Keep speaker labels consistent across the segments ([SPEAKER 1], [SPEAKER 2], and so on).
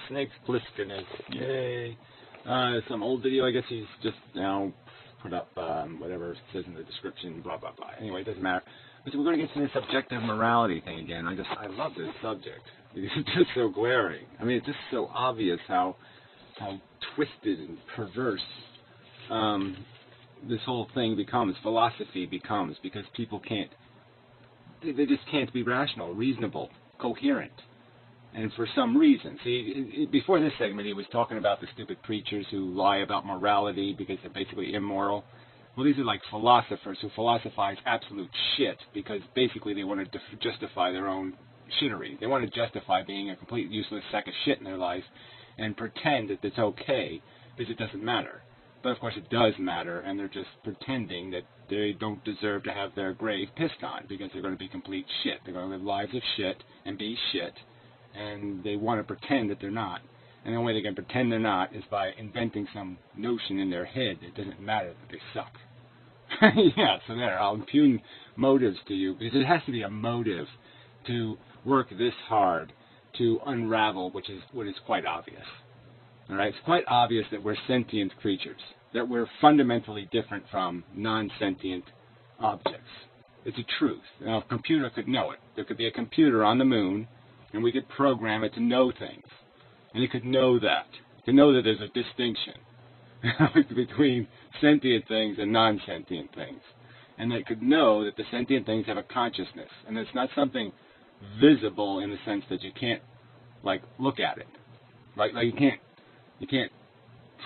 [SPEAKER 1] Snake's Plisskeners. Yay. Some old video, I guess he's just now put up whatever it says in the description, blah, blah, blah. Anyway, it doesn't matter. So we're going to get to this objective morality thing again. I love this subject. It's just so glaring. I mean, it's just so obvious how twisted and perverse this whole thing becomes, philosophy becomes, because people they just can't be rational, reasonable, coherent. And for some reason, see, before this segment, he was talking about the stupid preachers who lie about morality because they're basically immoral. Well, these are like philosophers who philosophize absolute shit because basically they want to justify their own shittery. They want to justify being a complete useless sack of shit in their life and pretend that it's okay because it doesn't matter. But of course it does matter, and they're just pretending that they don't deserve to have their grave pissed on because they're going to be complete shit. They're going to live lives of shit and be shit. And they want to pretend that they're not. And the only way they can pretend they're not is by inventing some notion in their head that it doesn't matter that they suck. Yeah, so there, I'll impugn motives to you, because it has to be a motive to work this hard to unravel what is quite obvious. All right, it's quite obvious that we're sentient creatures, that we're fundamentally different from non-sentient objects. It's a truth. Now, a computer could know it. There could be a computer on the moon, and we could program it to know things. And it could know that. To know that there's a distinction between sentient things and non-sentient things. And it could know that the sentient things have a consciousness. And it's not something visible in the sense that you can't, like, look at it. Right? Like you can't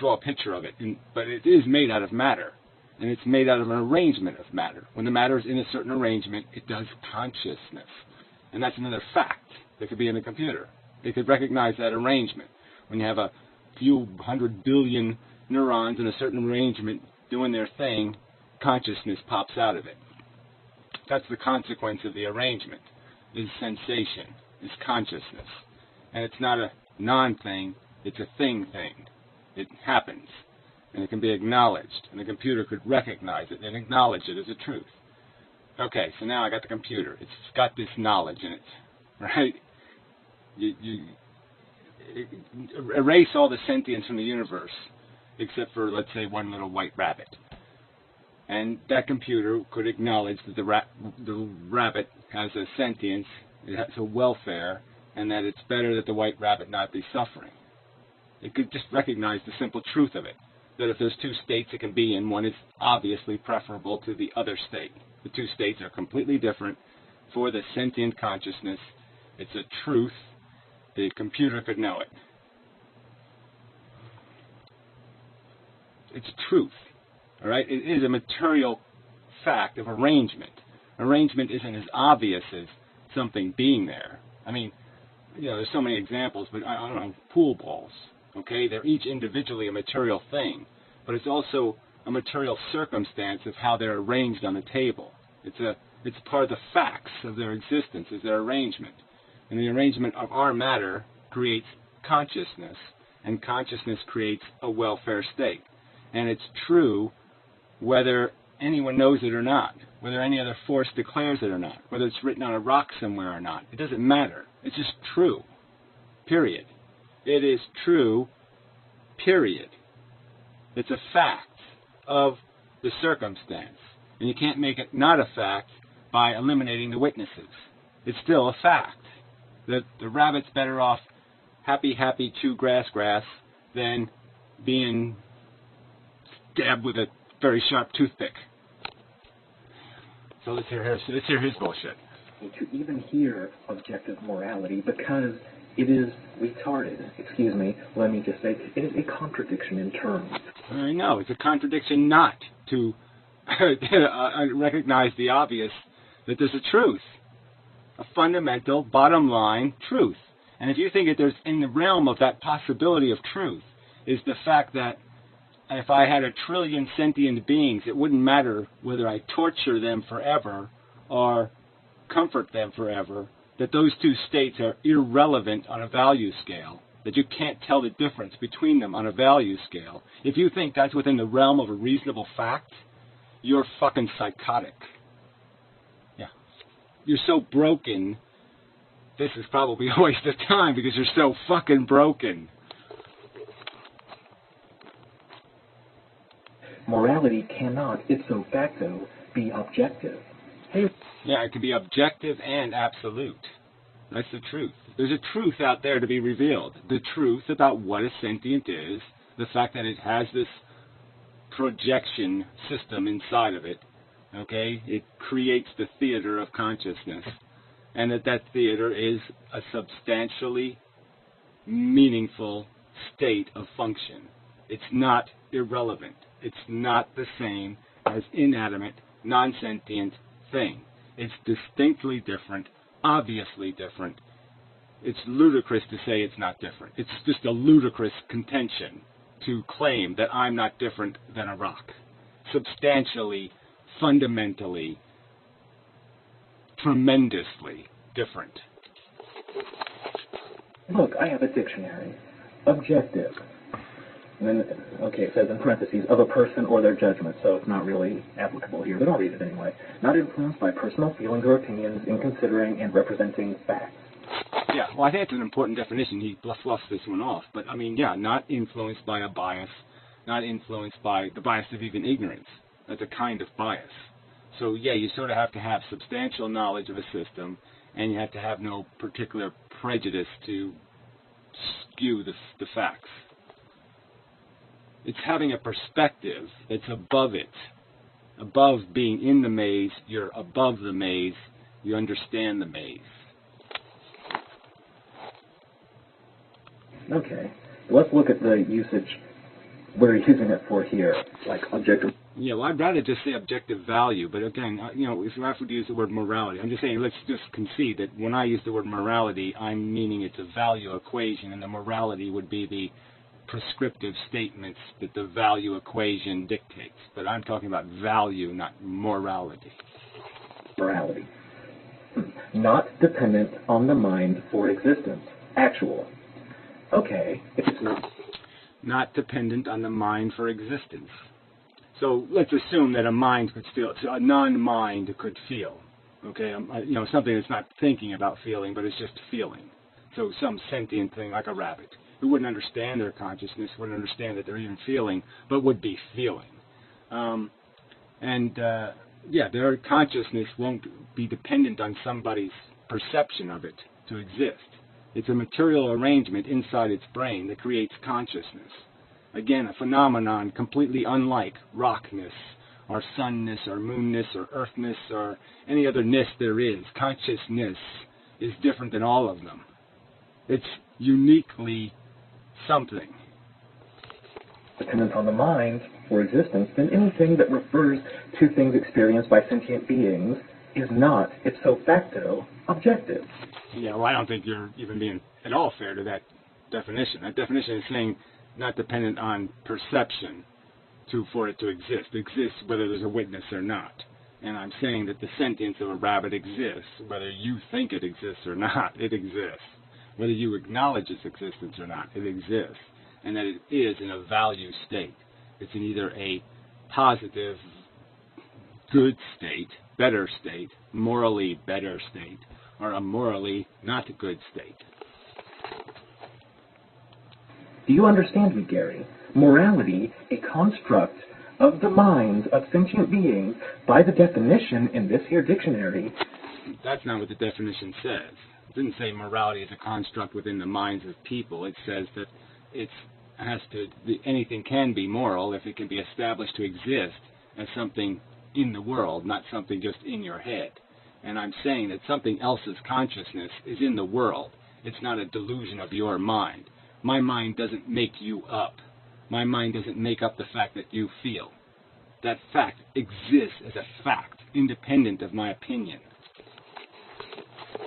[SPEAKER 1] draw a picture of it. But it is made out of matter. And it's made out of an arrangement of matter. When the matter is in a certain arrangement, it does consciousness. And that's another fact that could be in the computer. It could recognize that arrangement. When you have a few 100 billion neurons in a certain arrangement doing their thing, consciousness pops out of it. That's the consequence of the arrangement, is sensation, is consciousness. And it's not a non-thing, it's a thing. It happens, and it can be acknowledged, and the computer could recognize it and acknowledge it as a truth. Okay, so now I got the computer. It's got this knowledge in it, right? You erase all the sentience from the universe, except for, let's say, one little white rabbit. And that computer could acknowledge that the rabbit has a sentience, it has a welfare, and that it's better that the white rabbit not be suffering. It could just recognize the simple truth of it, that if there's two states it can be in, one is obviously preferable to the other state. The two states are completely different. For the sentient consciousness, it's a truth. The computer could know it. It's truth. All right? It is a material fact of arrangement. Arrangement isn't as obvious as something being there. I mean, there's so many examples, but I don't know, pool balls. Okay? They're each individually a material thing, but it's also a material circumstance of how they're arranged on the table. It's part of the facts of their existence, is their arrangement. And the arrangement of our matter creates consciousness, and consciousness creates a welfare state. And it's true whether anyone knows it or not, whether any other force declares it or not, whether it's written on a rock somewhere or not. It doesn't matter. It's just true. Period. It is true. Period. It's a fact of the circumstance. And you can't make it not a fact by eliminating the witnesses. It's still a fact that the rabbit's better off happy, chew grass, than being stabbed with a very sharp toothpick. So let's hear his bullshit.
[SPEAKER 2] To even hear objective morality, because it is retarded. Excuse me, let me just say, it is a contradiction in terms.
[SPEAKER 1] I know, it's a contradiction not to recognize the obvious, that there's a truth, a fundamental, bottom line truth. And if you think that there's in the realm of that possibility of truth is the fact that if I had 1 trillion sentient beings, it wouldn't matter whether I torture them forever or comfort them forever, that those two states are irrelevant on a value scale, that you can't tell the difference between them on a value scale. If you think that's within the realm of a reasonable fact, you're fucking psychotic. Yeah. You're so broken this is probably a waste of time because you're so fucking broken.
[SPEAKER 2] Morality cannot, ipso facto, be objective.
[SPEAKER 1] Yeah, it can be objective and absolute. That's the truth. There's a truth out there to be revealed. The truth about what a sentient is, the fact that it has this projection system inside of it, okay? It creates the theater of consciousness, and that theater is a substantially meaningful state of function. It's not irrelevant. It's not the same as inanimate, non-sentient thing. It's distinctly different, obviously different. It's ludicrous to say it's not different. It's just a ludicrous contention to claim that I'm not different than a rock. Substantially, fundamentally, tremendously different.
[SPEAKER 2] Look, I have a dictionary. Objective. And then, okay, it says in parentheses, of a person or their judgment, so it's not really applicable here, but I'll read it anyway. Not influenced by personal feelings or opinions in considering and representing facts.
[SPEAKER 1] Yeah, well, I think it's an important definition. He fluffs this one off. But, I mean, yeah, not influenced by a bias, not influenced by the bias of even ignorance. That's a kind of bias. So, yeah, you sort of have to have substantial knowledge of a system, and you have to have no particular prejudice to skew the facts. It's having a perspective that's above it. Above being in the maze, you're above the maze, you understand the maze.
[SPEAKER 2] Okay, let's look at the usage we're using it for here, like objective.
[SPEAKER 1] Yeah, well, I'd rather just say objective value, but again, you know, if you have to use the word morality, I'm just saying let's just concede that when I use the word morality, I'm meaning it's a value equation, and the morality would be the prescriptive statements that the value equation dictates. But I'm talking about value, not morality.
[SPEAKER 2] Morality. Not dependent on the mind for existence. Actual. Okay, if it's
[SPEAKER 1] not dependent on the mind for existence. So let's assume that a mind could feel, so a non-mind could feel, okay, you know, something that's not thinking about feeling, but it's just feeling. So some sentient thing like a rabbit, who wouldn't understand their consciousness, wouldn't understand that they're even feeling, but would be feeling. Yeah, their consciousness won't be dependent on somebody's perception of it to exist. It's a material arrangement inside its brain that creates consciousness. Again, a phenomenon completely unlike rockness, or sunness, or moonness, or earthness, or any other ness there is. Consciousness is different than all of them. It's uniquely something.
[SPEAKER 2] Dependent on the mind for existence, then anything that refers to things experienced by sentient beings is not, ipso facto, objective.
[SPEAKER 1] Yeah, well, I don't think you're even being at all fair to that definition. That definition is saying not dependent on perception for it to exist. It exists whether there's a witness or not. And I'm saying that the sentience of a rabbit exists. Whether you think it exists or not, it exists. Whether you acknowledge its existence or not, it exists. And that it is in a value state. It's in either a positive, good state, better state, morally better state, or a morally not good state.
[SPEAKER 2] Do you understand me, Gary? Morality, a construct of the minds of sentient beings, by the definition in this here dictionary.
[SPEAKER 1] That's not what the definition says. It didn't say morality is a construct within the minds of people. It says that anything can be moral if it can be established to exist as something in the world, not something just in your head. And I'm saying that something else's consciousness is in the world. It's not a delusion of your mind. My mind doesn't make you up. My mind doesn't make up the fact that you feel. That fact exists as a fact, independent of my opinion.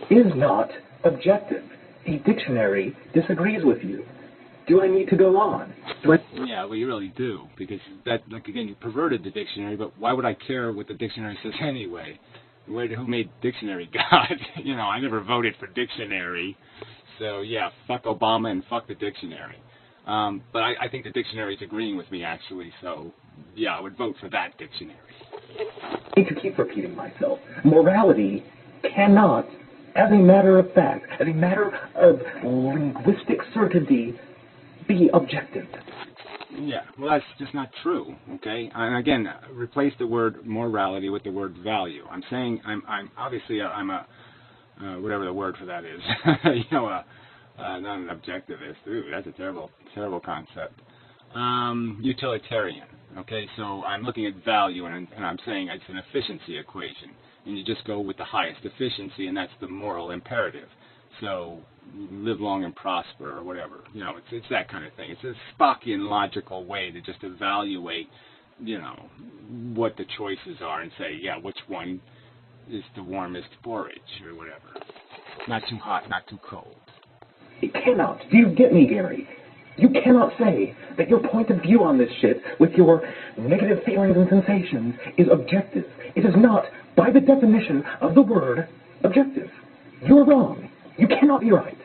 [SPEAKER 2] Is not objective. A dictionary disagrees with you. Do I need to go on?
[SPEAKER 1] Yeah, well, you really do, because that, like, again, you perverted the dictionary, but why would I care what the dictionary says anyway? Who made dictionary God? You know, I never voted for dictionary, so yeah, fuck Obama and fuck the dictionary. But I think the dictionary is agreeing with me, actually, so yeah, I would vote for that dictionary.
[SPEAKER 2] I need to keep repeating myself. Morality cannot as a matter of fact, as a matter of linguistic certainty, be objective.
[SPEAKER 1] Yeah, well, that's just not true, okay? And again, replace the word morality with the word value. I'm saying I'm obviously I'm a whatever the word for that is, not an objectivist. Ooh, that's a terrible concept. Utilitarian. Okay, so I'm looking at value and I'm saying it's an efficiency equation, and you just go with the highest efficiency, and that's the moral imperative. So live long and prosper, or whatever. It's that kind of thing. It's a Spockian logical way to just evaluate, what the choices are and say, yeah, which one is the warmest porridge or whatever. Not too hot, not too cold.
[SPEAKER 2] It cannot. Do you get me, Gary? You cannot say that your point of view on this shit, with your negative feelings and sensations, is objective. It is not, by the definition of the word, objective. You're wrong. You cannot be right.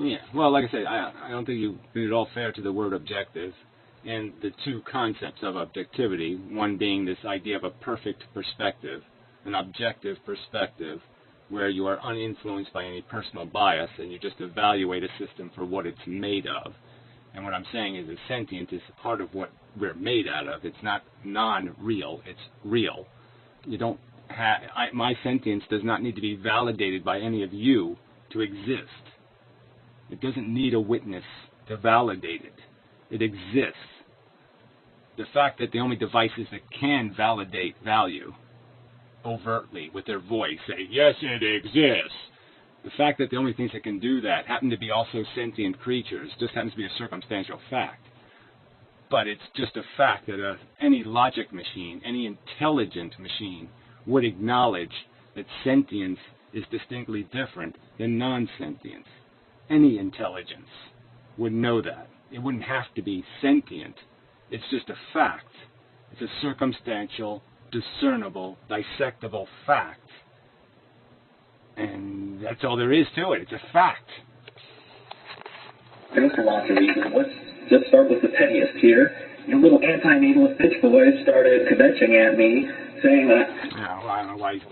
[SPEAKER 1] Yeah, well, like I say, I don't think you've been at all fair to the word objective and the two concepts of objectivity, one being this idea of a perfect perspective, an objective perspective, where you are uninfluenced by any personal bias and you just evaluate a system for what it's made of. And what I'm saying is that sentient is part of what we're made out of. It's not non-real, it's real. You don't have, my sentience does not need to be validated by any of you to exist. It doesn't need a witness to validate it. It exists. The fact that the only devices that can validate value overtly with their voice say, yes, it exists. The fact that the only things that can do that happen to be also sentient creatures just happens to be a circumstantial fact. But it's just a fact that any logic machine, any intelligent machine, would acknowledge that sentience is distinctly different than non-sentience. Any intelligence would know that. It wouldn't have to be sentient. It's just a fact. It's a circumstantial, discernible, dissectable fact. And that's all there is to it. It's a fact.
[SPEAKER 2] There's a lot of reasons. Let's just start with the pettiest here. Your little anti-natalist bitch boys started kvetching at me, saying that...
[SPEAKER 1] Yeah, well, I don't know why he's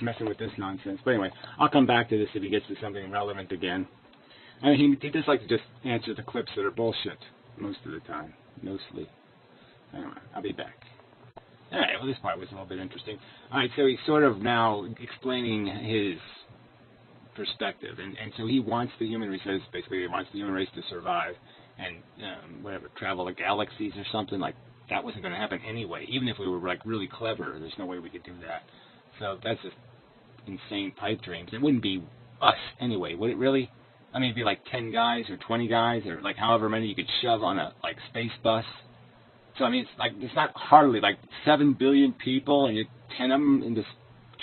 [SPEAKER 1] messing with this nonsense. But anyway, I'll come back to this if he gets to something relevant again. I mean, he just likes to just answer the clips that are bullshit most of the time. Mostly. Anyway, I'll be back. Alright, well, this part was a little bit interesting. Alright, so he's sort of now explaining his perspective. And so he wants the human race, basically, he wants the human race to survive and, travel the galaxies or something. Like, that wasn't going to happen anyway. Even if we were, like, really clever, there's no way we could do that. So that's just insane pipe dreams. It wouldn't be us anyway, would it really? I mean, it'd be like 10 guys or 20 guys or, like, however many you could shove on a, like, space bus. So, I mean, it's not hardly, like, 7 billion people and you 10 of them in this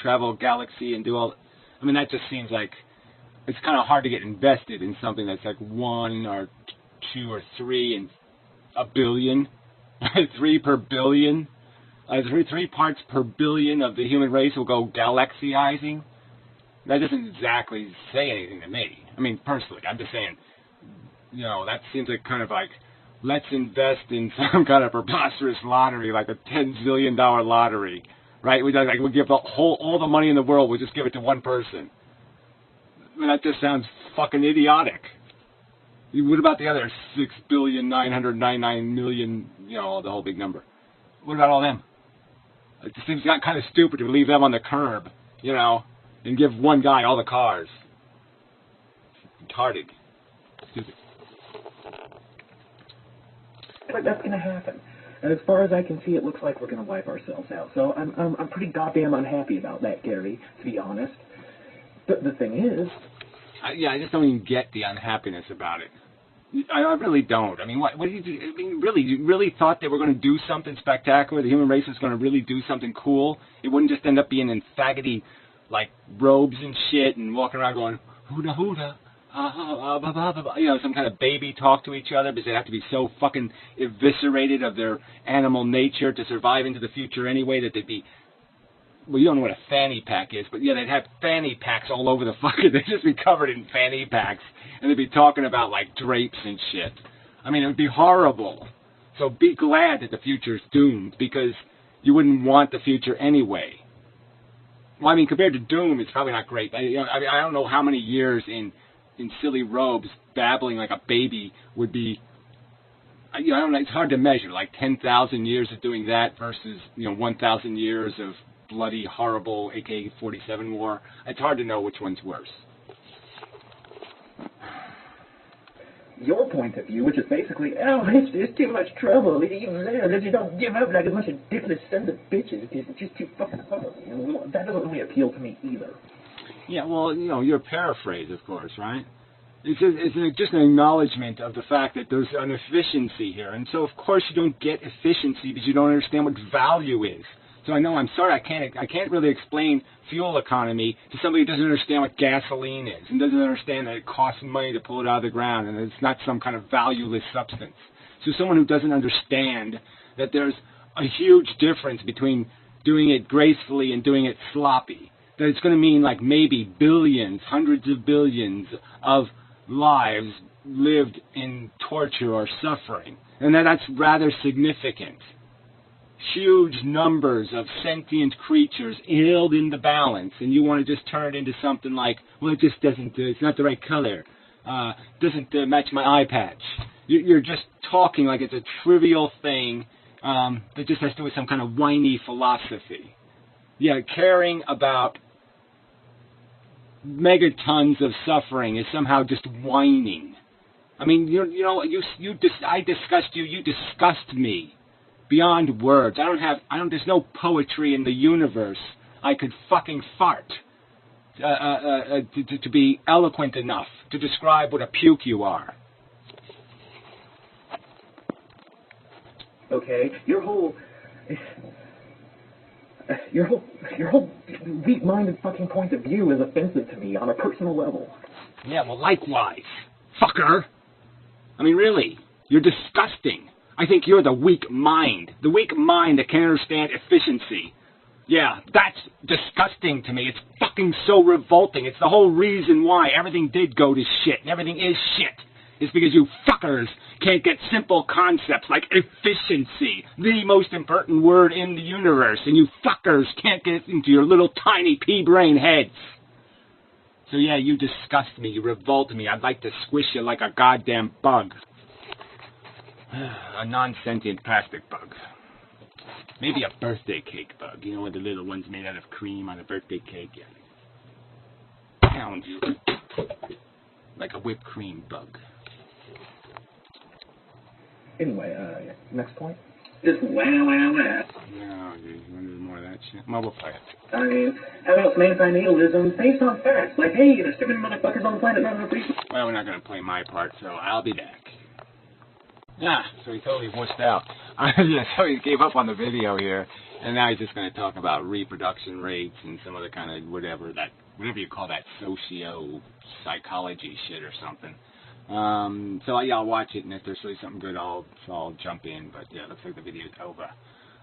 [SPEAKER 1] travel galaxy and do all... I mean, that just seems like it's kind of hard to get invested in something that's like 1 or 2 or 3 in a billion. 3 per billion. 3 parts per billion of the human race will go galaxyizing. That doesn't exactly say anything to me. I mean, personally, I'm just saying, that seems like kind of like, let's invest in some kind of preposterous lottery, like a $10 zillion lottery, right? We give all the money in the world, we'll just give it to one person. I mean, that just sounds fucking idiotic. What about the other 6,999,000,000, the whole big number? What about all them? It just seems kind of stupid to leave them on the curb, and give one guy all the cars. Retarded. Stupid.
[SPEAKER 2] But that's going to happen. And as far as I can see, it looks like we're going to wipe ourselves out. So I'm pretty goddamn unhappy about that, Gary, to be honest. But the thing is...
[SPEAKER 1] I just don't even get the unhappiness about it. I really don't. I mean, what do you do? I mean, really, you really thought they were going to do something spectacular? The human race was going to really do something cool? It wouldn't just end up being in faggoty, like, robes and shit and walking around going, hooda hooda, some kind of baby talk to each other because they'd have to be so fucking eviscerated of their animal nature to survive into the future anyway that they'd be... Well, you don't know what a fanny pack is, but yeah, they'd have fanny packs all over the fucking... They'd just be covered in fanny packs, and they'd be talking about, like, drapes and shit. I mean, it would be horrible. So be glad that the future's doomed, because you wouldn't want the future anyway. Well, I mean, compared to Doom, it's probably not great. I don't know how many years in silly robes babbling like a baby would be. I don't know. It's hard to measure. Like 10,000 years of doing that versus 1,000 years of bloody, horrible AK-47 war. It's hard to know which one's worse.
[SPEAKER 2] Your point of view, which is basically, oh, it's too much trouble. If you don't give up like a bunch of dickless sons of bitches, it's just too fucking hard. That doesn't really appeal to me either.
[SPEAKER 1] Yeah, well, your paraphrase, of course, right? It's just an acknowledgement of the fact that there's an efficiency here. And so, of course, you don't get efficiency because you don't understand what value is. So I'm sorry, I can't really explain fuel economy to somebody who doesn't understand what gasoline is and doesn't understand that it costs money to pull it out of the ground and it's not some kind of valueless substance. So someone who doesn't understand that there's a huge difference between doing it gracefully and doing it sloppy, that it's going to mean like maybe billions, hundreds of billions of lives lived in torture or suffering, and that's rather significant. Huge numbers of sentient creatures held in the balance, and you want to just turn it into something like, well, it just doesn't, it's not the right color, doesn't match my eye patch. You're just talking like it's a trivial thing that just has to do with some kind of whiny philosophy. Yeah, caring about megatons of suffering is somehow just whining. I mean, I disgust you. You disgust me beyond words. There's no poetry in the universe I could fucking fart to be eloquent enough to describe what a puke you are.
[SPEAKER 2] Okay, your whole weak-minded fucking point of view is offensive to me on a personal level.
[SPEAKER 1] Yeah, well, likewise, fucker. I mean, really, you're disgusting. I think you're the weak mind that can't understand efficiency. Yeah, that's disgusting to me. It's fucking so revolting. It's the whole reason why everything did go to shit, and everything is shit. It's because you fuckers can't get simple concepts like efficiency, the most important word in the universe, and you fuckers can't get it into your little tiny pea-brain heads. So yeah, you disgust me, you revolt me. I'd like to squish you like a goddamn bug. A non-sentient plastic bug. Maybe a birthday cake bug, with the little ones made out of cream on a birthday cake. Yeah. Pound you. Like a whipped cream bug.
[SPEAKER 2] Anyway, next point.
[SPEAKER 3] Just wow.
[SPEAKER 1] No, dude, you want to do more of that shit? Mobile fire.
[SPEAKER 3] I mean, how else man anti-natalism based on facts? Like, hey, there's too many motherfuckers on the planet, none of them.
[SPEAKER 1] Well, we're not going to play my part, so I'll be back. Yeah, so he totally wussed out. Yeah, so he gave up on the video here, and now he's just going to talk about reproduction rates and some other kind of whatever you call that socio-psychology shit or something. So yeah, I'll watch it, and if there's really something good, I'll jump in. But yeah, it looks like the video's over.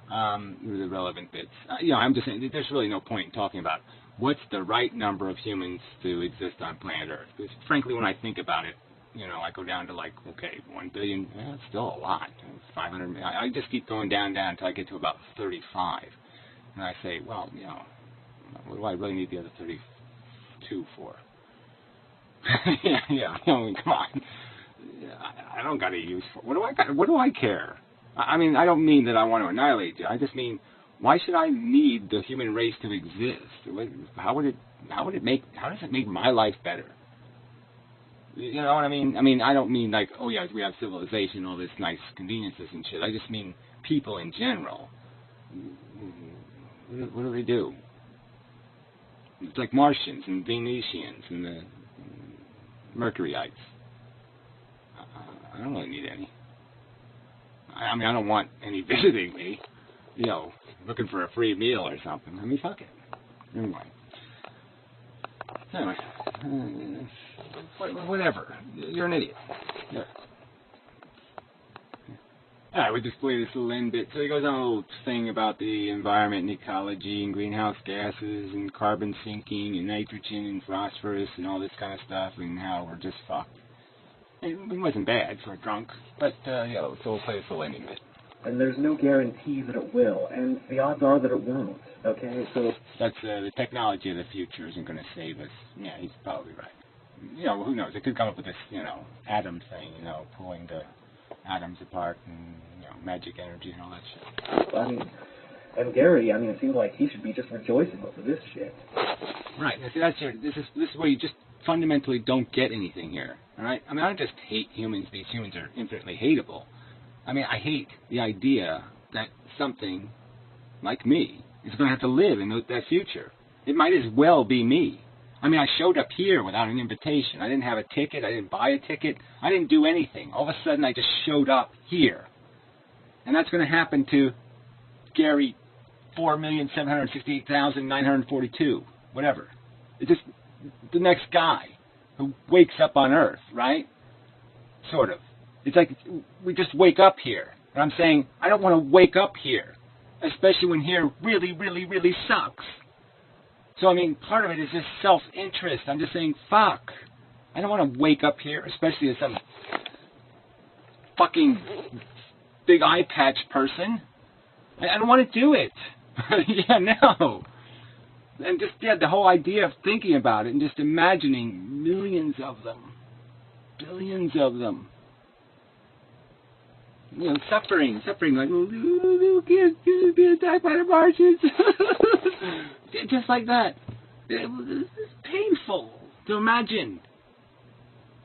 [SPEAKER 1] The relevant bits. I'm just saying there's really no point in talking about what's the right number of humans to exist on planet Earth. Because frankly, when I think about it, I go down to 1 billion. Well, it's still a lot. 500 million. I just keep going down until I get to about 35, and I say, well, what do I really need the other 32 for? yeah. Come on. I don't got a use for. What do I care? I mean, I don't mean that I want to annihilate you. I just mean, why should I need the human race to exist? How does it make my life better? You know what I mean? I mean, I don't mean oh yeah, we have civilization, all this nice conveniences and shit. I just mean people in general. What do they do? It's like Martians and Venetians and the Mercuryites. I don't really need any. I mean, I don't want any visiting me, looking for a free meal or something. I mean, fuck it. Anyway, whatever. You're an idiot. Yeah. Alright, we just play this little end bit. So he goes on a little thing about the environment and ecology and greenhouse gases and carbon sinking and nitrogen and phosphorus and all this kind of stuff and how we're just fucked. It wasn't bad for a drunk, but so we'll play this little ending bit.
[SPEAKER 2] And there's no guarantee that it will, and the odds are that it won't. Okay, so
[SPEAKER 1] That's the technology of the future isn't going to save us. Yeah, he's probably right. You know, who knows? It could come up with this, you know, atom thing, you know, pulling the atoms apart and, you know, magic energy and all that shit.
[SPEAKER 2] I mean, and Gary, I mean, it seems like he should be just rejoicing over this shit.
[SPEAKER 1] Right. Now, see, this is where you just fundamentally don't get anything here. All right. I mean, I don't just hate humans. These humans are infinitely hateable. I mean, I hate the idea that something like me is going to have to live in that future. It might as well be me. I mean, I showed up here without an invitation. I didn't have a ticket. I didn't buy a ticket. I didn't do anything. All of a sudden, I just showed up here. And that's going to happen to Gary 4,768,942, whatever. It's just the next guy who wakes up on Earth, right? Sort of. It's like we just wake up here. And I'm saying, I don't want to wake up here, especially when here really, really, really sucks. So, I mean, part of it is just self-interest. I'm just saying, fuck. I don't want to wake up here, especially as some fucking big eye patch person. I don't want to do it. Yeah, no. And just, yeah, the whole idea of thinking about it and just imagining millions of them. Billions of them. You know, suffering like little kids being attacked by the Martians. Just like that. It's painful to imagine.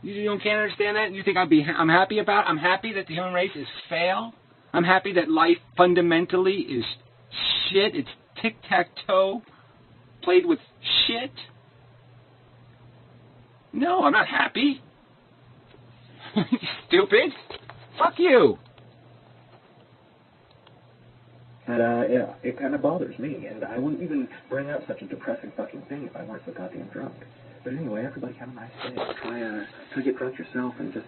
[SPEAKER 1] You can't understand that? You think I'm happy about it? I'm happy that the human race is fail? I'm happy that life fundamentally is shit. It's tic-tac-toe played with shit? No, I'm not happy. Stupid. Fuck you.
[SPEAKER 2] And, yeah, it kind of bothers me, and I wouldn't even bring up such a depressing fucking thing if I weren't so goddamn drunk. But anyway, everybody have a nice day. Try to get drunk yourself and just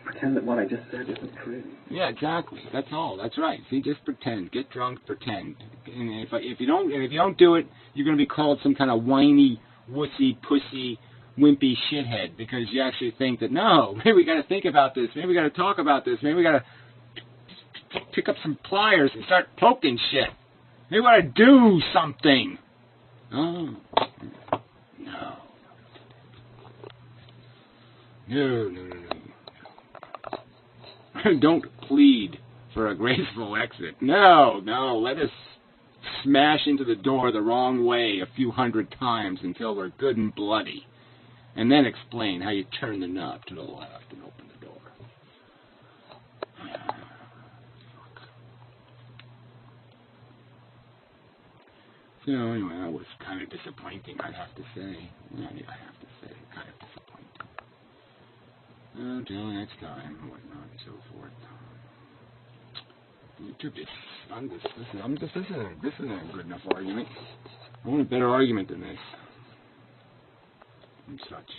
[SPEAKER 2] pretend that what I just said isn't true.
[SPEAKER 1] Yeah, exactly. That's all. That's right. See, just pretend. Get drunk. Pretend. And if you don't do it, you're going to be called some kind of whiny, wussy, pussy, wimpy shithead because you actually think that no, maybe we got to think about this. Maybe we got to talk about this. Maybe we got to pick up some pliers and start poking shit. Maybe we got to do something. Oh, no. No. Don't plead for a graceful exit. No. Let us smash into the door the wrong way a few hundred times until we're good and bloody. And then explain how you turn the knob to the left and open the door. So anyway, that was kind of disappointing, I'd have to say. Yeah, I have to say, kind of disappointing. Until next time, and whatnot, and so forth. This isn't a good enough argument. I want a better argument than this. And such.